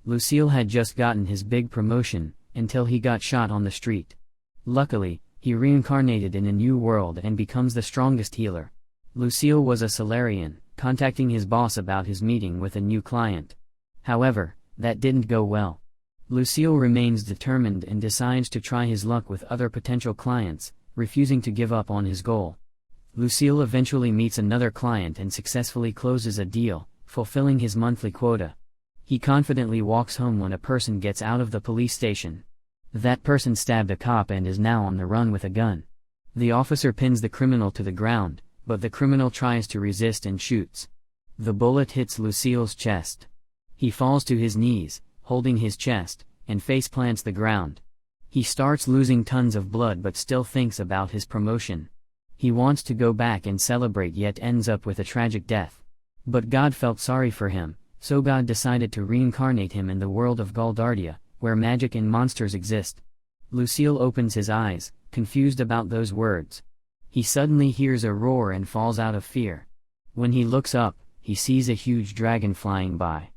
Lucille had just gotten his big promotion, until he got shot on the street. Luckily, he reincarnated in a new world and becomes the strongest healer. Lucille was a Solarian, contacting his boss about his meeting with a new client. However, that didn't go well. Lucille remains determined and decides to try his luck with other potential clients, refusing to give up on his goal. Lucille eventually meets another client and successfully closes a deal, fulfilling his monthly quota. He confidently walks home when a person gets out of the police station. That person stabbed a cop and is now on the run with a gun. The officer pins the criminal to the ground, but the criminal tries to resist and shoots. The bullet hits Lucille's chest. He falls to his knees, holding his chest, and face plants the ground. He starts losing tons of blood but still thinks about his promotion. He wants to go back and celebrate yet ends up with a tragic death. But God felt sorry for him, so God decided to reincarnate him in the world of Galdardia, where magic and monsters exist. Lucille opens his eyes, confused about those words. He suddenly hears a roar and falls out of fear. When he looks up, he sees a huge dragon flying by.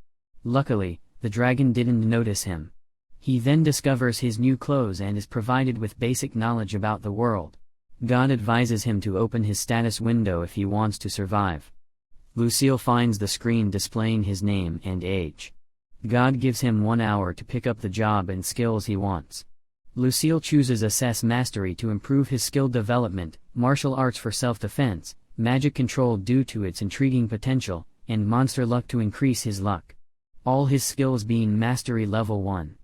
Luckily, the dragon didn't notice him. He then discovers his new clothes and is provided with basic knowledge about the world. God advises him to open his status window if he wants to survive. Lucille finds the screen displaying his name and age. God gives him 1 hour to pick up the job and skills he wants. Lucille chooses Assess Mastery to improve his skill development, Martial Arts for self-defense, Magic Control due to its intriguing potential, and Monster Luck to increase his luck. All his skills being Mastery Level 1.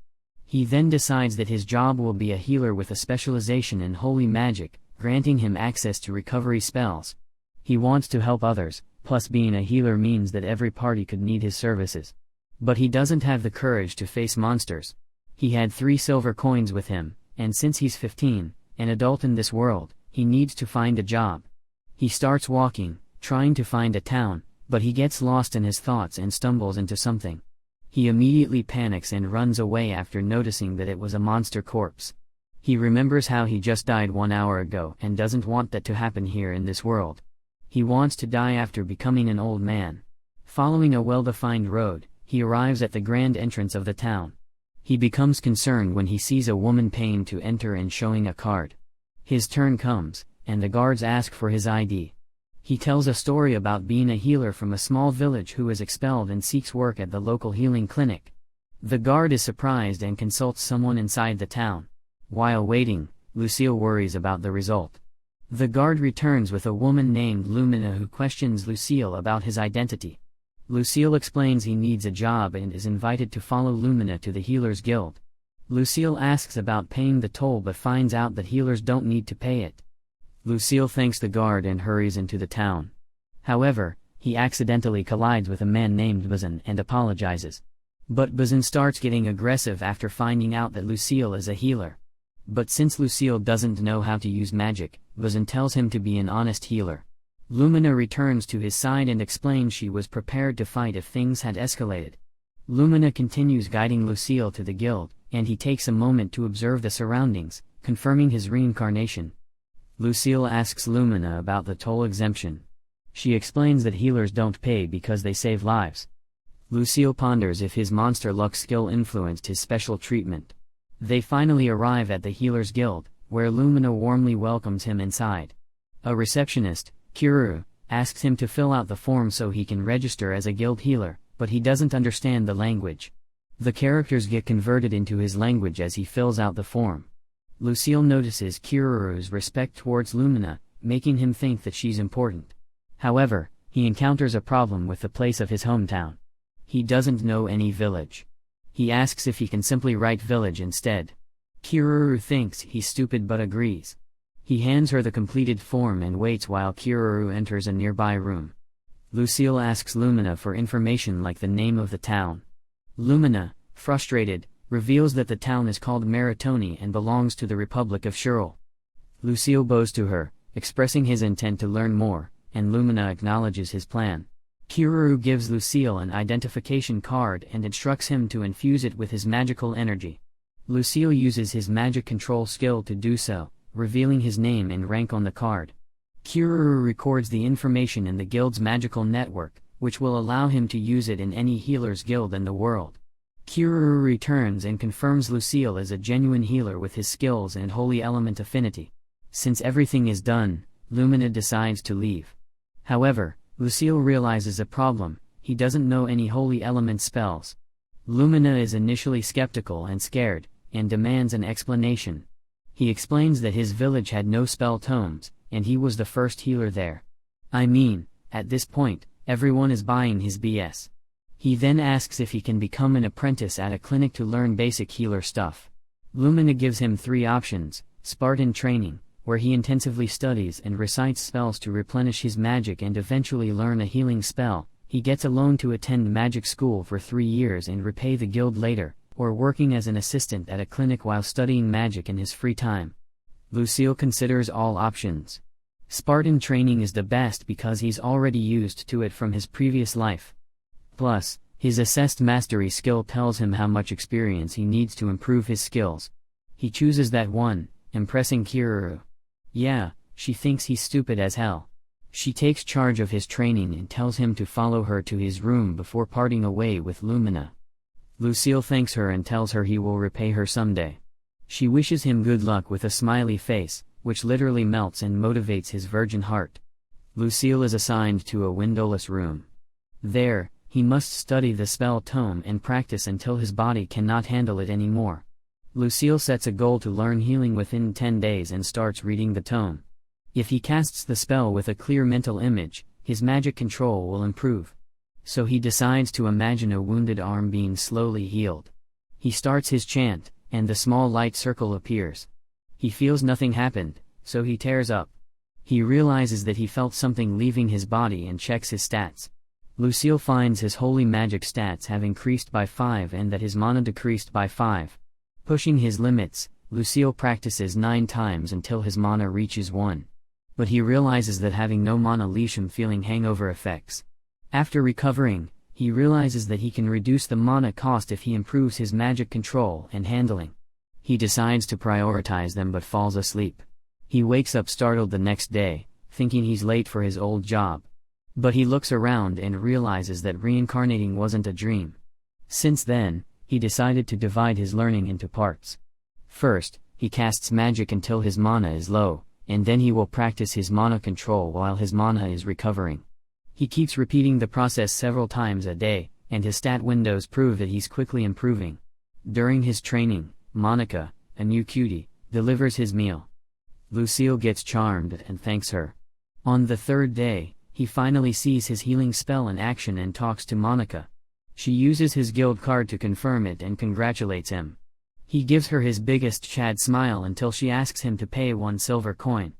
He then decides that his job will be a healer with a specialization in holy magic, granting him access to recovery spells. He wants to help others, plus being a healer means that every party could need his services. But he doesn't have the courage to face monsters. He had 3 silver coins with him, and since he's 15, an adult in this world, he needs to find a job. He starts walking, trying to find a town, but he gets lost in his thoughts and stumbles into something. He immediately panics and runs away after noticing that it was a monster corpse. He remembers how he just died 1 hour ago and doesn't want that to happen here in this world. He wants to die after becoming an old man. Following a well-defined road, he arrives at the grand entrance of the town. He becomes concerned when he sees a woman paying to enter and showing a card. His turn comes, and the guards ask for his ID. He tells a story about being a healer from a small village who is expelled and seeks work at the local healing clinic. The guard is surprised and consults someone inside the town. While waiting, Lucille worries about the result. The guard returns with a woman named Lumina who questions Lucille about his identity. Lucille explains he needs a job and is invited to follow Lumina to the Healers Guild. Lucille asks about paying the toll but finds out that healers don't need to pay it. Lucille thanks the guard and hurries into the town. However, he accidentally collides with a man named Bazin and apologizes. But Bazin starts getting aggressive after finding out that Lucille is a healer. But since Lucille doesn't know how to use magic, Bazin tells him to be an honest healer. Lumina returns to his side and explains she was prepared to fight if things had escalated. Lumina continues guiding Lucille to the guild, and he takes a moment to observe the surroundings, confirming his reincarnation. Lucille asks Lumina about the toll exemption. She explains that healers don't pay because they save lives. Lucille ponders if his monster luck skill influenced his special treatment. They finally arrive at the Healers Guild, where Lumina warmly welcomes him inside. A receptionist, Kiruru, asks him to fill out the form so he can register as a guild healer, but he doesn't understand the language. The characters get converted into his language as he fills out the form. Lucille notices Kiruru's respect towards Lumina, making him think that she's important. However, he encounters a problem with the place of his hometown. He doesn't know any village. He asks if he can simply write village instead. Kiruru thinks he's stupid but agrees. He hands her the completed form and waits while Kiruru enters a nearby room. Lucille asks Lumina for information like the name of the town. Lumina, frustrated, reveals that the town is called Maritoni and belongs to the Republic of Shera. Lucille bows to her, expressing his intent to learn more, and Lumina acknowledges his plan. Kiruru gives Lucille an identification card and instructs him to infuse it with his magical energy. Lucille uses his magic control skill to do so, revealing his name and rank on the card. Kiruru records the information in the guild's magical network, which will allow him to use it in any healer's guild in the world. Kiruru returns and confirms Lucille is a genuine healer with his skills and holy element affinity. Since everything is done, Lumina decides to leave. However, Lucille realizes a problem: he doesn't know any holy element spells. Lumina is initially skeptical and scared, and demands an explanation. He explains that his village had no spell tomes, and he was the first healer there. I mean, at this point, everyone is buying his BS. He then asks if he can become an apprentice at a clinic to learn basic healer stuff. Lumina gives him 3 options: Spartan training, where he intensively studies and recites spells to replenish his magic and eventually learn a healing spell; he gets a loan to attend magic school for 3 years and repay the guild later, or working as an assistant at a clinic while studying magic in his free time. Lucille considers all options. Spartan training is the best because he's already used to it from his previous life. Plus, his assessed mastery skill tells him how much experience he needs to improve his skills. He chooses that one, impressing Kiruru. Yeah, she thinks he's stupid as hell. She takes charge of his training and tells him to follow her to his room before parting away with Lumina. Lucille thanks her and tells her he will repay her someday. She wishes him good luck with a smiley face, which literally melts and motivates his virgin heart. Lucille is assigned to a windowless room. There, he must study the spell tome and practice until his body cannot handle it anymore. Lucille sets a goal to learn healing within 10 days and starts reading the tome. If he casts the spell with a clear mental image, his magic control will improve. So he decides to imagine a wounded arm being slowly healed. He starts his chant, and the small light circle appears. He feels nothing happened, so he tears up. He realizes that he felt something leaving his body and checks his stats. Lucille finds his holy magic stats have increased by 5 and that his mana decreased by 5. Pushing his limits, Lucille practices 9 times until his mana reaches 1. But he realizes that having no mana leaves him feeling hangover effects. After recovering, he realizes that he can reduce the mana cost if he improves his magic control and handling. He decides to prioritize them but falls asleep. He wakes up startled the next day, thinking he's late for his old job. But he looks around and realizes that reincarnating wasn't a dream. Since then, he decided to divide his learning into parts. First, he casts magic until his mana is low, and then he will practice his mana control while his mana is recovering. He keeps repeating the process several times a day, and his stat windows prove that he's quickly improving. During his training, Monica, a new cutie, delivers his meal. Lucille gets charmed and thanks her. On the 3rd day, he finally sees his healing spell in action and talks to Monica. She uses his guild card to confirm it and congratulates him. He gives her his biggest Chad smile until she asks him to pay 1 silver coin.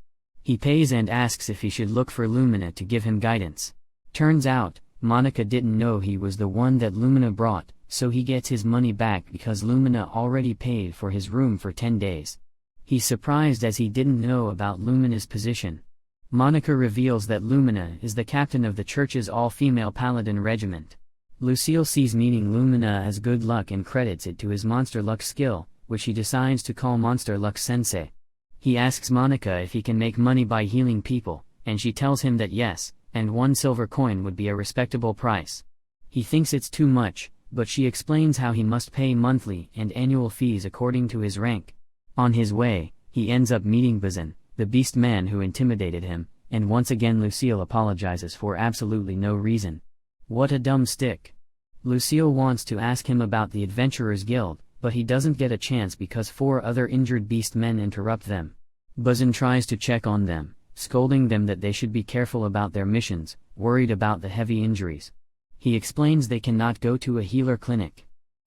He pays and asks if he should look for Lumina to give him guidance. Turns out, Monica didn't know he was the one that Lumina brought, so he gets his money back because Lumina already paid for his room for 10 days. He's surprised as he didn't know about Lumina's position. Monica reveals that Lumina is the captain of the church's all-female paladin regiment. Lucille sees meeting Lumina as good luck and credits it to his Monster Luck skill, which he decides to call Monster Luck Sensei. He asks Monica if he can make money by healing people, and she tells him that yes, and 1 silver coin would be a respectable price. He thinks it's too much, but she explains how he must pay monthly and annual fees according to his rank. On his way, he ends up meeting Bazin, the beast man who intimidated him, and once again Lucille apologizes for absolutely no reason. What a dumb stick. Lucille wants to ask him about the Adventurers Guild, but he doesn't get a chance because 4 other injured beast men interrupt them. Bazin tries to check on them, scolding them that they should be careful about their missions, worried about the heavy injuries. He explains they cannot go to a healer clinic.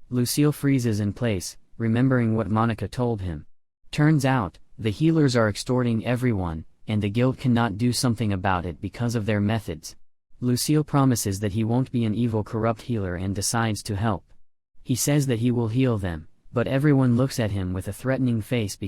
Lucille freezes in place, remembering what Monica told him. Turns out, the healers are extorting everyone, and the guild cannot do something about it because of their methods. Lucille promises that he won't be an evil corrupt healer and decides to help. He says that he will heal them, but everyone looks at him with a threatening face because